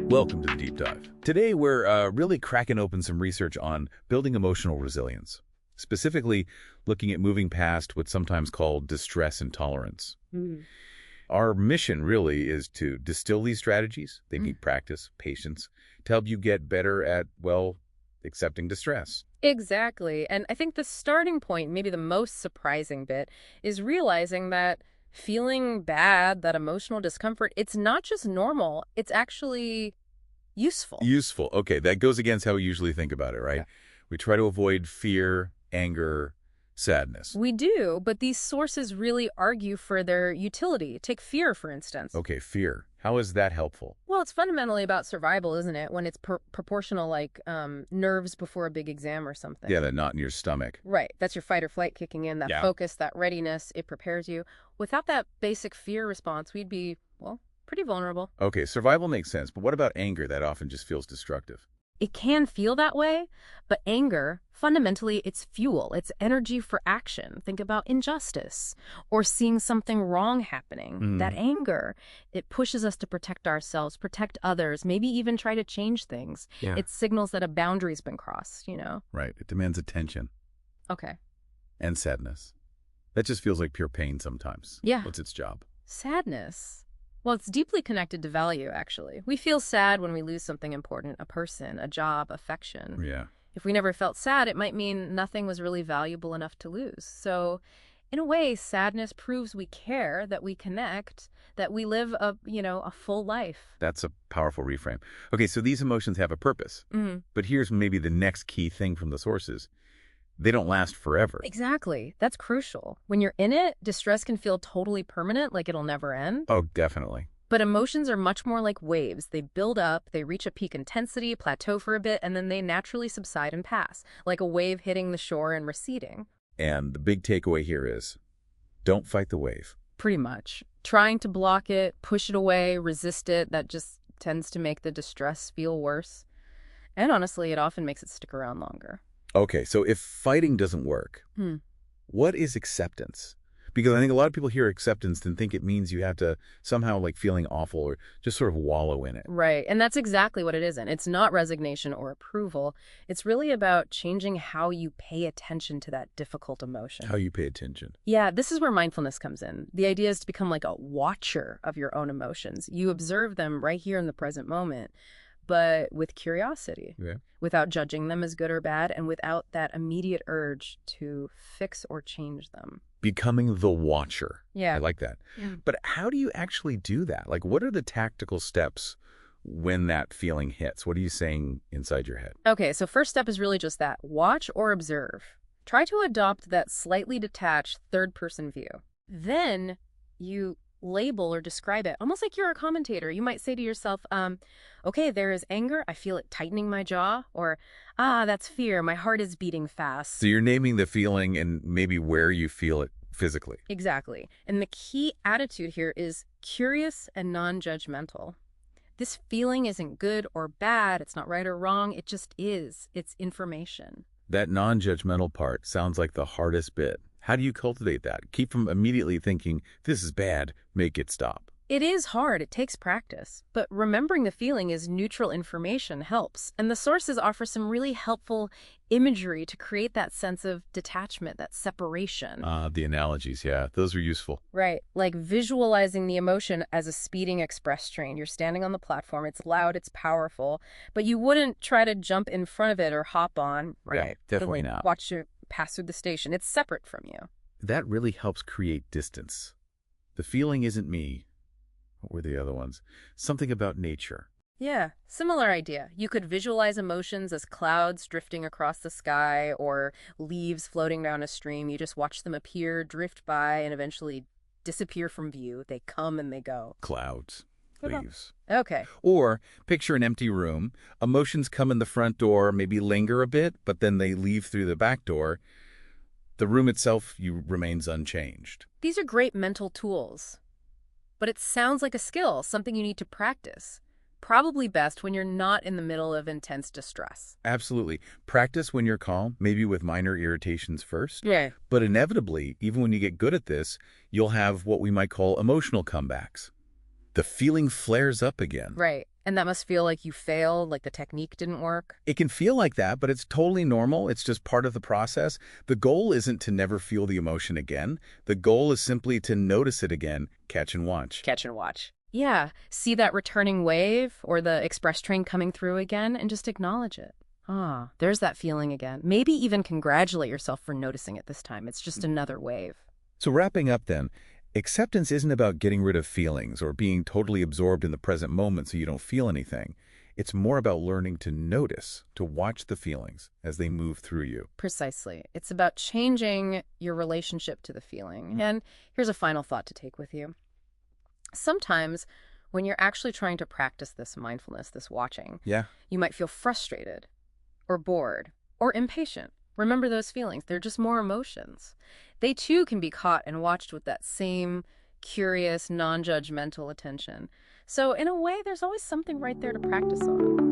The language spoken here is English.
Welcome to the Deep Dive. Today, we're really cracking open some research on building emotional resilience, specifically looking at moving past what's sometimes called distress intolerance. Our mission really is to distill these strategies. They need practice, patience, to help you get better at, well, accepting distress. Exactly. And I think the starting point, maybe the most surprising bit, is realizing that feeling bad, that emotional discomfort, it's not just normal, it's actually useful. Useful. Okay, that goes against how we usually think about it, right? Yeah. We try to avoid fear, anger, sadness. We do, but these sources really argue for their utility. Take fear, for instance. Okay, fear. How is that helpful? Well, it's fundamentally about survival, isn't it? When it's proportional, like nerves before a big exam or something. Yeah, that knot in your stomach. Right. That's your fight or flight kicking in, that focus, that readiness, it prepares you. Without that basic fear response, we'd be, well, pretty vulnerable. Okay, survival makes sense, but what about anger that often just feels destructive? It can feel that way, but anger, fundamentally, it's fuel. It's energy for action. Think about injustice or seeing something wrong happening. That anger, it pushes us to protect ourselves, protect others, maybe even try to change things. Yeah. It signals that a boundary's been crossed, Right, it demands attention. Okay. And sadness. That just feels like pure pain sometimes. Yeah. What's its job? Sadness. Well, it's deeply connected to value, actually. We feel sad when we lose something important, a person, a job, affection. Yeah. If we never felt sad, it might mean nothing was really valuable enough to lose. So, in a way, sadness proves we care, that we connect, that we live a full life. That's a powerful reframe. Okay, so these emotions have a purpose. But here's maybe the next key thing from the sources. They don't last forever. Exactly. That's crucial. When you're in it, distress can feel totally permanent, like it'll never end. Oh, definitely. But emotions are much more like waves. They build up, they reach a peak intensity, plateau for a bit, and then they naturally subside and pass, like a wave hitting the shore and receding. And the big takeaway here is, don't fight the wave. Pretty much. Trying to block it, push it away, resist it, that just tends to make the distress feel worse. And honestly, it often makes it stick around longer. Okay, so if fighting doesn't work, what is acceptance? Because I think a lot of people hear acceptance and think it means you have to somehow like feeling awful or just sort of wallow in it. Right, and that's exactly what it isn't. It's not resignation or approval. It's really about changing how you pay attention to that difficult emotion. How you pay attention. Yeah, this is where mindfulness comes in. The idea is to become like a watcher of your own emotions. You observe them right here in the present moment, but with curiosity, without judging them as good or bad, and without that immediate urge to fix or change them. Becoming the watcher. Yeah. I like that. Yeah. But how do you actually do that? Like, what are the tactical steps when that feeling hits? What are you saying inside your head? Okay, so first step is really just that. Watch or observe. Try to adopt that slightly detached third-person view. Then you label or describe it, almost like you're a commentator. You might say to yourself, okay, there is anger. I feel it tightening my jaw. Or, that's fear. My heart is beating fast. So you're naming the feeling and maybe where you feel it physically. Exactly. And the key attitude here is curious and non-judgmental. This feeling isn't good or bad. It's not right or wrong. It just is. It's information. That non-judgmental part sounds like the hardest bit. How do you cultivate that? Keep from immediately thinking, this is bad, make it stop. It is hard. It takes practice. But remembering the feeling as neutral information helps. And the sources offer some really helpful imagery to create that sense of detachment, that separation. The analogies, yeah, those are useful. Right. Like visualizing the emotion as a speeding express train. You're standing on the platform. It's loud. It's powerful. But you wouldn't try to jump in front of it or hop on. Right. Yeah, definitely not. Watch it pass through the station. It's separate from you. That really helps create distance. The feeling isn't me. What were the other ones? Something about nature. Yeah, similar idea. You could visualize emotions as clouds drifting across the sky or leaves floating down a stream. You just watch them appear, drift by, and eventually disappear from view. They come and they go. Clouds. Leaves. Okay. Or picture an empty room. Emotions come in the front door, maybe linger a bit, but then they leave through the back door. The room itself remains unchanged. These are great mental tools. But it sounds like a skill, something you need to practice. Probably best when you're not in the middle of intense distress. Absolutely. Practice when you're calm, maybe with minor irritations first. Yeah. But inevitably, even when you get good at this, you'll have what we might call emotional comebacks. The feeling flares up again. Right. And that must feel like you failed, like the technique didn't work. It can feel like that, but it's totally normal. It's just part of the process. The goal isn't to never feel the emotion again. The goal is simply to notice it again, catch and watch. Catch and watch. Yeah, see that returning wave or the express train coming through again and just acknowledge it. Ah, there's that feeling again. Maybe even congratulate yourself for noticing it this time. It's just another wave. So wrapping up then, acceptance isn't about getting rid of feelings or being totally absorbed in the present moment so you don't feel anything. It's more about learning to notice, to watch the feelings as they move through you. Precisely. It's about changing your relationship to the feeling. And here's a final thought to take with you. Sometimes when you're actually trying to practice this mindfulness, this watching, you might feel frustrated or bored or impatient. Remember those feelings. They're just more emotions. They too can be caught and watched with that same curious, non-judgmental attention. So in a way, there's always something right there to practice on.